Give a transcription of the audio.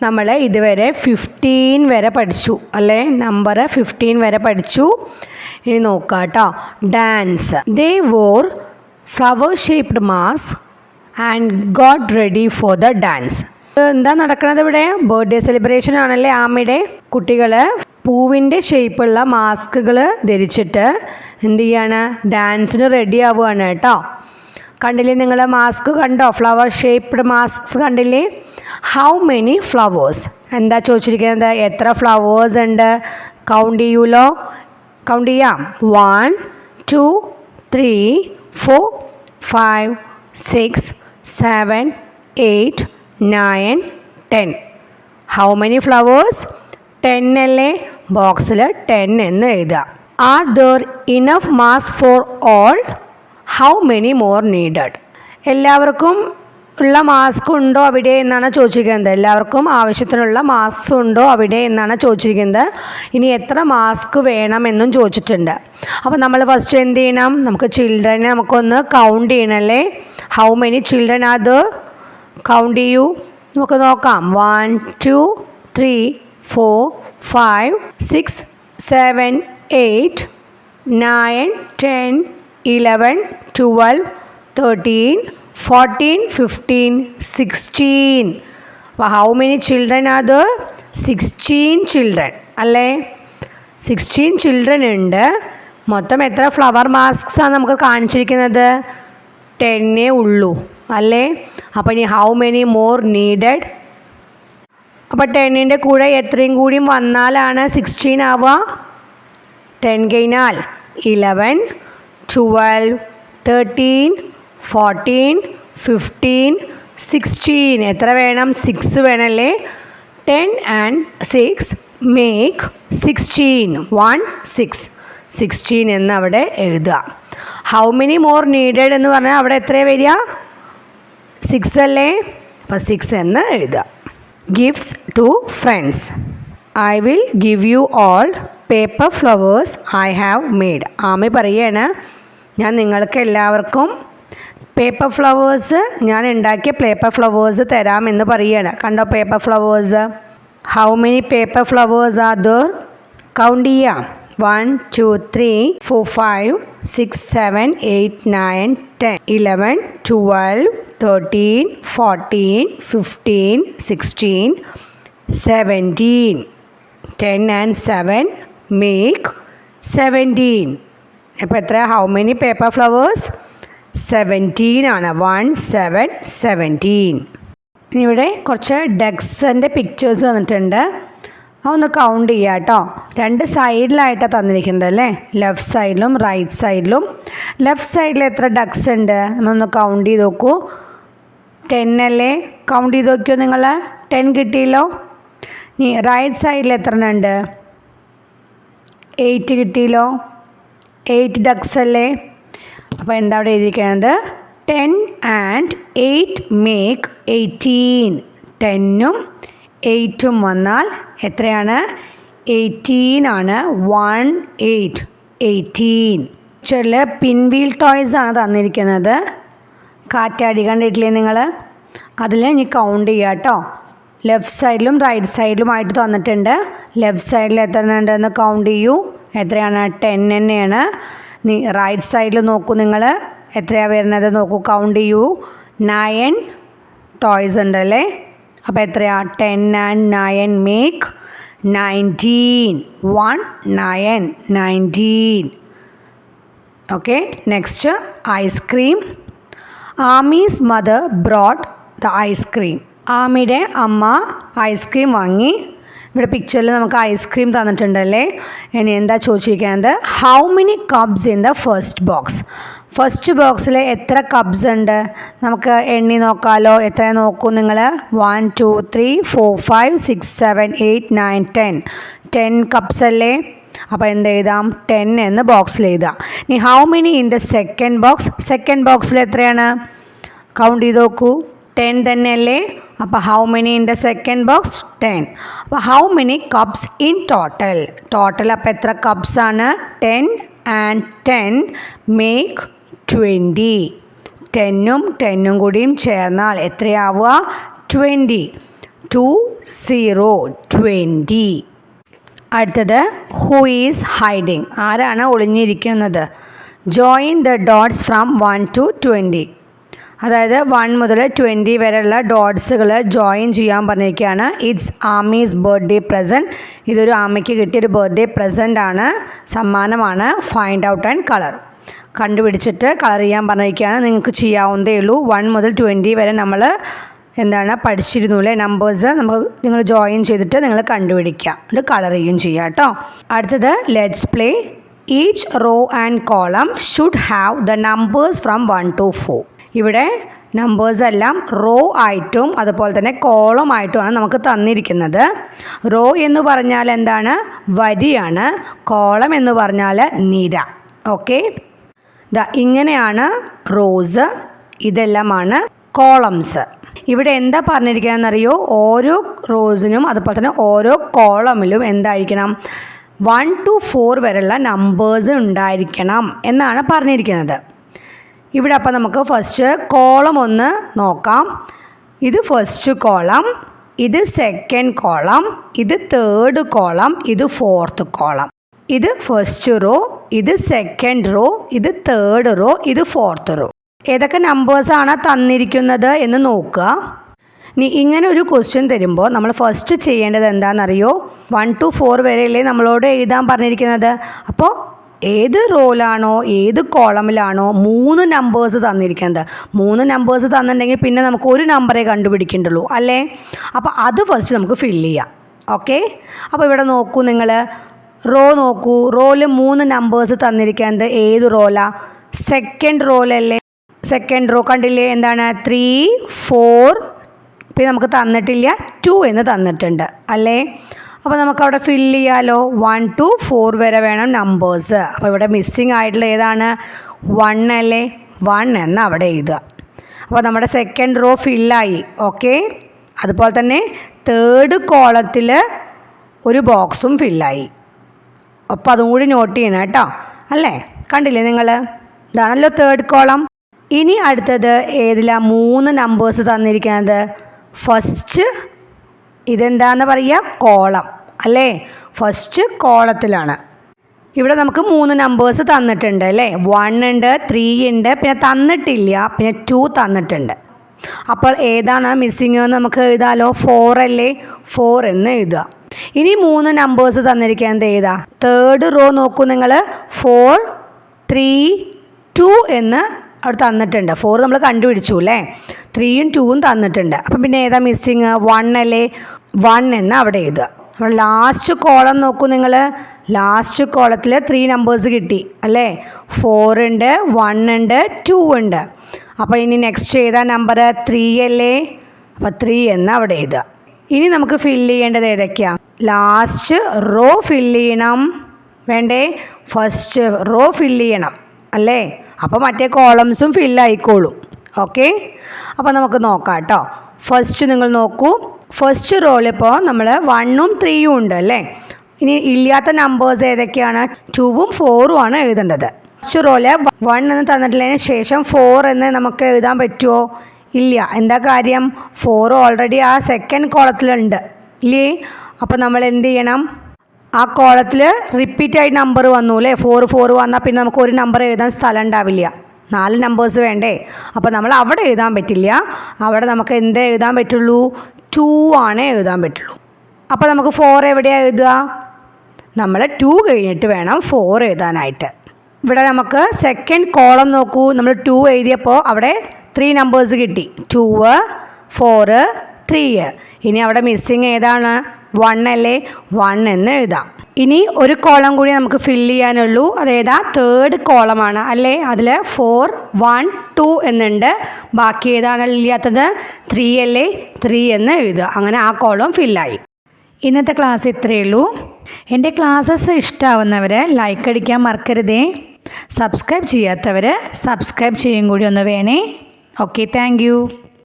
നമ്മൾ ഇതുവരെ 15 വരെ പഠിച്ചു അല്ലേ? നമ്പർ 15 വരെ പഠിച്ചു. ഇനി നോക്കാം കേട്ടോ. Dance. They war flower shaped mask and got ready for the dance. എന്താ നടക്കുന്നത് ഇവിടെ? ബർത്ത്ഡേ സെലിബ്രേഷൻ ആണല്ലേ ആമയുടെ. കുട്ടികൾ പൂവിൻ്റെ ഷേപ്പുള്ള മാസ്കുകൾ ധരിച്ചിട്ട് എന്ത് ചെയ്യാണ്? ഡാൻസിന് റെഡി ആവുകയാണ് കേട്ടോ. കണ്ടില്ലേ നിങ്ങൾ? മാസ്ക് കണ്ടോ? ഫ്ലവർ ഷേപ്ഡ് മാസ്ക് കണ്ടില്ലേ? How many flowers? എന്താ ചോദിച്ചിരിക്കുന്നത്? എത്ര ഫ്ലവേഴ്സ് ഉണ്ട്? കൗണ്ട് ചെയ്യൂലോ? കൗണ്ട് ചെയ്യാം. 1 2 3 4 5 6 7 8 9 10. How many flowers? 10 അല്ലേ? ബോക്സിൽ 10 എന്ന് എഴുതുക. Are there enough mask for all? How many more needed? എല്ലാവർക്കും ഉള്ള മാസ്ക് ഉണ്ടോ അവിടെ എന്നാണ് ചോദിച്ചിരിക്കുന്നത്. എല്ലാവർക്കും ആവശ്യത്തിനുള്ള മാസ്ക് ഉണ്ടോ അവിടെ എന്നാണ് ചോദിച്ചിരിക്കുന്നത്. ഇനി എത്ര മാസ്ക് വേണമെന്നും ചോദിച്ചിട്ടുണ്ട്. അപ്പോൾ നമ്മൾ ഫസ്റ്റ് എന്ത് ചെയ്യണം? നമുക്ക് ചിൽഡ്രനെ നമുക്കൊന്ന് കൗണ്ട് ചെയ്യണമല്ലേ? How many children are there? Count ചെയ്യൂ. നമുക്ക് നോക്കാം. 1 2 3 4 5 6 7 8 9 10 11 12 13 14 15 16. അപ്പോൾ how many children are there? 16 children അല്ലേ? 16 ചിൽഡ്രൻ ഉണ്ട്. മൊത്തം എത്ര ഫ്ലവർ മാസ്ക്സാണ് നമുക്ക് കാണിച്ചിരിക്കുന്നത്? 10 ഉള്ളൂ അല്ലേ? അപ്പോൾ ഇനി ഹൗ മെനി മോർ നീഡഡ്? അപ്പോൾ 10ൻ്റെ കൂടെ എത്രയും കൂടിയും വന്നാലാണ് 16 ആവുക. 10 കഴിഞ്ഞാൽ 11 12 13 14 15 16. എത്ര വേണം? 6 വേണമല്ലേ? 10 and 6 make 16. 1 6 16 എന്ന് അവിടെ എഴുതുക. ഹൗ മെനി മോർ നീഡഡ് എന്ന് പറഞ്ഞാൽ അവിടെ എത്രയാണ് വരിക? 6 അല്ലേ? അപ്പോൾ 6 എന്ന് എഴുതുക. Gifts to friends. I will give you all paper flowers I have made. Ami പറയാണ്, ഞാൻ നിങ്ങൾക്ക് എല്ലാവർക്കും പേപ്പർ ഫ്ലവേഴ്സ്, ഞാൻ ഉണ്ടാക്കിയ പേപ്പർ ഫ്ലവേഴ്സ് തരാമെന്ന് പറയുകയാണ്. കണ്ടോ paper flowers? How many paper flowers are there? Count ചെയ്യാം. 1 2 3 4 5 6 7 8 9 10 11 12 13 14 15 16 17. 10 and 7 make 17. അപ്പോൾ എത്ര? How many paper flowers? 17 ആണ്. 1 7 17. ഇനി ഇവിടെ കുറച്ച് ഡക്സിൻ്റെ പിക്ചേഴ്സ് തന്നിട്ടുണ്ട്. അതൊന്ന് കൗണ്ട് ചെയ്യുക കേട്ടോ. 2 സൈഡിലായിട്ടാണ് തന്നിരിക്കുന്നത് അല്ലേ? ലെഫ്റ്റ് സൈഡിലും റൈറ്റ് സൈഡിലും. ലെഫ്റ്റ് സൈഡിൽ എത്ര ഡക്സ് ഉണ്ട് എന്നൊന്ന് കൗണ്ട് ചെയ്ത് നോക്കൂ. 10 അല്ലേ? കൗണ്ട് ചെയ്ത് നോക്കിയോ നിങ്ങൾ? 10 കിട്ടിയല്ലോ. ഇനി റൈറ്റ് സൈഡിൽ എത്ര ഉണ്ട്? 8 കിട്ടിയല്ലോ. 8 ഡക്സ് അല്ലേ? അപ്പോൾ എന്താ അവിടെ എഴുതിയിരിക്കുന്നത്? 10 and 8 make 18. 10ഉം 8ഉം വന്നാൽ എത്രയാണ്? 18 ആണ്. 1 8 18. പിക്ചറിൽ പിൻവീൽ ടോയ്സ് ആണ് തന്നിരിക്കുന്നത്. കാറ്റാടി കണ്ടിട്ടില്ലേ നിങ്ങൾ? അതിൽ ഇനി കൗണ്ട് ചെയ്യുക കേട്ടോ. ലെഫ്റ്റ് സൈഡിലും റൈറ്റ് സൈഡിലുമായിട്ട് തന്നിട്ടുണ്ട്. ലെഫ്റ്റ് സൈഡിൽ എത്ര ഉണ്ടെന്ന് കൗണ്ട് ചെയ്യൂ. എത്രയാണ്? 10 തന്നെയാണ്. ഇനി റൈറ്റ് സൈഡിൽ നോക്കൂ നിങ്ങൾ, എത്രയാണ് വരുന്നത് നോക്കൂ. കൗണ്ട് ചെയ്യൂ. 9 ടോയ്സ് ഉണ്ടല്ലേ? അപ്പോൾ എത്രയാണ്? 10 and 9 make 19. 1 9 19. Okay. Next ice cream. Aami's mother brought the ice cream. ആമിയുടെ അമ്മ ഐസ്ക്രീം വാങ്ങി. ഇവിടെ പിക്ചറിൽ നമുക്ക് ഐസ്ക്രീം തന്നിട്ടുണ്ടല്ലേ? ഇനി എന്താ ചോദിച്ചിരിക്കുന്നത്? How many cups in the first box? First ബോക്സിൽ എത്ര കപ്സ് ഉണ്ട്? നമുക്ക് എണ്ണി നോക്കാമല്ലോ. എത്ര നോക്കൂ നിങ്ങൾ? 1 2 3 4 5 6 7 8 9 10. 10 കപ്സ് അല്ലേ? അപ്പോൾ എന്ത് എഴുതാം? 10 എന്ന് ബോക്സിൽ എഴുതാം. ഇനി how many in the second box? Second ബോക്സിൽ എത്രയാണ്? കൗണ്ട് ചെയ്ത് നോക്കൂ. 10 തന്നെയല്ലേ? അപ്പോൾ how many in the second box? 10. അപ്പോൾ how many cups in total? Total അപ്പോൾ എത്ര കപ്സ് ആണ്? 10 and 10 make 20. 10ഉം 10ഉം കൂടിയും ചേർന്നാൽ എത്രയാവുക? 20. 20. അടുത്തത് ഹൂ ഈസ് ഹൈഡിങ്, ആരാണ് ഒളിഞ്ഞിരിക്കുന്നത്. Join the dots from 1 to 20, അതായത് 1 മുതൽ 20 വരെയുള്ള ഡോട്ട്സുകൾ ജോയിൻ ചെയ്യാൻ പറഞ്ഞിരിക്കുകയാണ്. ഇറ്റ്സ് ആമീസ് ബർത്ത്ഡേ പ്രസൻറ്റ്, ഇതൊരു ആമയ്ക്ക് കിട്ടിയൊരു ബർത്ത്ഡേ പ്രസൻ്റ് ആണ്, സമ്മാനമാണ്. ഫൈൻഡ് ഔട്ട് ആൻഡ് കളർ, കണ്ടുപിടിച്ചിട്ട് കളർ ചെയ്യാൻ പറഞ്ഞിരിക്കുകയാണ്. നിങ്ങൾക്ക് ചെയ്യാവുന്നതേ ഉള്ളൂ. 1 മുതൽ 20 വരെ നമ്മൾ പഠിച്ചിരുന്നു അല്ലേ, നമ്പേഴ്സ് നിങ്ങൾ ജോയിൻ ചെയ്തിട്ട് നിങ്ങൾ കണ്ടുപിടിക്കുക, എന്നിട്ട് കളർ ചെയ്യുകയും ചെയ്യുക കേട്ടോ. അടുത്തത് let's play. Each raw and column should have the numbers from 1 to 4. ഇവിടെ നമ്പേഴ്സ് എല്ലാം റോ ആയിട്ടും അതുപോലെ തന്നെ കോളം ആയിട്ടുമാണ് നമുക്ക് തന്നിരിക്കുന്നത്. റോ എന്ന് പറഞ്ഞാൽ എന്താണ്, വരിയാണ്. കോളം എന്ന് പറഞ്ഞാൽ നിര. ഓക്കെ, ഇങ്ങനെയാണ് റോസ്, ഇതെല്ലാമാണ് കോളംസ്. ഇവിടെ എന്താ പറഞ്ഞിരിക്കുകയെന്നറിയോ, ഓരോ റോസിനും അതുപോലെ തന്നെ ഓരോ കോളമിലും എന്തായിരിക്കണം, 1 to 4 വരെയുള്ള നമ്പേഴ്സ് ഉണ്ടായിരിക്കണം എന്നാണ് പറഞ്ഞിരിക്കുന്നത്. ഇവിടെ അപ്പോൾ നമുക്ക് ഫസ്റ്റ് കോളം ഒന്ന് നോക്കാം. ഇത് ഫസ്റ്റ് കോളം, ഇത് സെക്കൻഡ് കോളം, ഇത് തേർഡ് കോളം, ഇത് ഫോർത്ത് കോളം. ഇത് ഫസ്റ്റ് റോ, ഇത് സെക്കൻഡ് റോ, ഇത് തേർഡ് റോ, ഇത് ഫോർത്ത് റോ. ഏതൊക്കെ നമ്പേഴ്സാണ് തന്നിരിക്കുന്നത് എന്ന് നോക്കുക. ഇനി ഇങ്ങനെ ഒരു ക്വസ്റ്റ്യൻ തരുമ്പോൾ നമ്മൾ ഫസ്റ്റ് ചെയ്യേണ്ടത് എന്താണെന്നറിയോ, 1 to 4 വരെയല്ലേ നമ്മളോട് എഴുതാൻ പറഞ്ഞിരിക്കുന്നത്. അപ്പോൾ ഏത് റോയിലാണോ ഏത് കോളമിലാണോ 3 നമ്പേഴ്സ് തന്നിരിക്കുന്നത്, 3 നമ്പേഴ്സ് തന്നിട്ടുണ്ടെങ്കിൽ പിന്നെ നമുക്ക് ഒരു നമ്പറേ കണ്ടുപിടിക്കേണ്ടുള്ളൂ അല്ലേ. അപ്പോൾ അത് ഫസ്റ്റ് നമുക്ക് ഫില്ല് ചെയ്യാം. ഓക്കെ, അപ്പോൾ ഇവിടെ നോക്കൂ, നിങ്ങൾ റോ നോക്കൂ. റോയിൽ 3 നമ്പേഴ്സ് തന്നിരിക്കുന്നത് ഏത് റോയിലാണ്, സെക്കൻഡ് റോയിലല്ലേ. സെക്കൻഡ് റോ കണ്ടില്ലേ, എന്താണ് 3, 4, പിന്നെ നമുക്ക് തന്നിട്ടില്ല 2 എന്ന് തന്നിട്ടുണ്ട് അല്ലേ. അപ്പോൾ നമുക്കവിടെ ഫില്ല് ചെയ്യാമല്ലോ. 1 to 4 വരെ വേണം നമ്പേഴ്സ്. അപ്പോൾ ഇവിടെ മിസ്സിങ് ആയിട്ടുള്ള ഏതാണ്, 1 അല്ലേ. 1 എന്ന് അവിടെ എഴുതുക. അപ്പോൾ നമ്മുടെ സെക്കൻഡ് റോ ഫില്ലായി. ഓക്കെ, അതുപോലെ തന്നെ തേർഡ് കോളത്തിൽ ഒരു ബോക്സും ഫില്ലായി. അപ്പോൾ അതും കൂടി നോട്ട് ചെയ്യണം കേട്ടോ അല്ലേ. കണ്ടില്ലേ നിങ്ങൾ, ഇതാണല്ലോ തേർഡ് കോളം. ഇനി അടുത്തത് ഏതിലാണ് 3 നമ്പേഴ്സ് തന്നിരിക്കുന്നത്, ഫസ്റ്റ് ഇതെന്താണെന്ന് പറയുക, കോളം അല്ലേ. ഫസ്റ്റ് കോളത്തിലാണ്. ഇവിടെ നമുക്ക് 3 നമ്പേഴ്സ് തന്നിട്ടുണ്ട് അല്ലേ. 1 ഉണ്ട്, 3 ഉണ്ട്, പിന്നെ തന്നിട്ടില്ല, പിന്നെ 2 തന്നിട്ടുണ്ട്. അപ്പോൾ ഏതാണ് മിസ്സിങ് എന്ന് നമുക്ക് എഴുതാമല്ലോ. 4 അല്ലേ, 4 എന്ന് എഴുതുക. ഇനി 3 നമ്പേഴ്സ് തന്നിരിക്കുന്നത് ഏതാ, തേർഡ് റോ നോക്കൂ നിങ്ങൾ. 4, 3, 2 എന്ന് അവിടെ തന്നിട്ടുണ്ട്. 4 നമ്മൾ കണ്ടുപിടിച്ചു അല്ലേ, 3ഉം 2ഉം തന്നിട്ടുണ്ട്. അപ്പം പിന്നെ ഏതാ മിസ്സിങ്, 1 അല്ലേ. 1 എന്ന് അവിടെ എഴുതുക. നമ്മൾ ലാസ്റ്റ് കോളം നോക്കൂ നിങ്ങൾ. ലാസ്റ്റ് കോളത്തിൽ 3 നമ്പേഴ്സ് കിട്ടി അല്ലേ. 4 ഉണ്ട്, 1 ഉണ്ട്, 2 ഉണ്ട്. അപ്പോൾ ഇനി നെക്സ്റ്റ് ഏതാ നമ്പർ, 3 അല്ലേ. അപ്പോൾ 3 എന്ന് അവിടെ എഴുതുക. ഇനി നമുക്ക് ഫില്ല് ചെയ്യേണ്ടത് ഏതൊക്കെയാണ്, ലാസ്റ്റ് റോ ഫില്ല് ചെയ്യണം വേണ്ടേ, ഫസ്റ്റ് റോ ഫില്ല് ചെയ്യണം അല്ലേ. അപ്പോൾ മറ്റേ കോളംസും ഫില്ലായിക്കോളും. ഓക്കെ, അപ്പോൾ നമുക്ക് നോക്കാം കേട്ടോ. ഫസ്റ്റ് നിങ്ങൾ നോക്കൂ, ഫസ്റ്റ് റോളിപ്പോൾ നമ്മൾ 1ഉം 3ഉം ഉണ്ട് അല്ലേ. ഇനി ഇല്ലാത്ത നമ്പേഴ്സ് ഏതൊക്കെയാണ്, 2ഉം 4ഉം ആണ് എഴുതേണ്ടത്. ഫസ്റ്റ് റോള് 1 എന്ന് തന്നിട്ടുള്ളതിന് ശേഷം 4 എന്ന് നമുക്ക് എഴുതാൻ പറ്റുമോ, ഇല്ല. എന്താ കാര്യം, 4 ഓൾറെഡി ആ സെക്കൻഡ് കോളത്തിലുണ്ട് ഇല്ലേ. അപ്പോൾ നമ്മൾ എന്ത് ചെയ്യണം, ആ കോളത്തിൽ റിപ്പീറ്റായിട്ട് നമ്പർ വന്നു അല്ലേ. 4 വന്നാൽ പിന്നെ നമുക്ക് ഒരു നമ്പർ എഴുതാൻ സ്ഥലം ഉണ്ടാവില്ല, 4 നമ്പേഴ്സ് വേണ്ടേ. അപ്പോൾ നമ്മൾ അവിടെ എഴുതാൻ പറ്റില്ല. അവിടെ നമുക്ക് എന്ത് എഴുതാൻ പറ്റുള്ളൂ, 2 ആണ് എഴുതാൻ പറ്റുള്ളൂ. അപ്പോൾ നമുക്ക് 4 എവിടെയാണ് എഴുതുക, നമ്മൾ 2 കഴിഞ്ഞിട്ട് വേണം 4 എഴുതാനായിട്ട്. ഇവിടെ നമുക്ക് സെക്കൻഡ് കോളം നോക്കൂ, നമ്മൾ 2 എഴുതിയപ്പോൾ അവിടെ 3 നമ്പേഴ്സ് കിട്ടി, 2, 4, 3. ഇനി അവിടെ മിസ്സിങ് ഏതാണ്, 1 അല്ലേ. 1 എന്ന് എഴുതാം. ഇനി ഒരു കോളം കൂടി നമുക്ക് ഫില്ല് ചെയ്യാനുള്ളൂ, അതേതാ, തേർഡ് കോളമാണ് അല്ലേ. അതിൽ 4, 1, 2 എന്നുണ്ട്. ബാക്കി ഏതാണ് ഇല്ലാത്തത്, 3 അല്ലേ. 3 എന്ന് എഴുതുക. അങ്ങനെ ആ കോളം ഫില്ലായി. ഇന്നത്തെ ക്ലാസ് ഇത്രയേ ഉള്ളൂ. എൻ്റെ ക്ലാസ്സസ് ഇഷ്ടമാവുന്നവർ ലൈക്ക് അടിക്കാൻ മറക്കരുതേ. സബ്സ്ക്രൈബ് ചെയ്യാത്തവർ സബ്സ്ക്രൈബ് ചെയ്യും കൂടി ഒന്ന് വേണേ. Okay, thank you.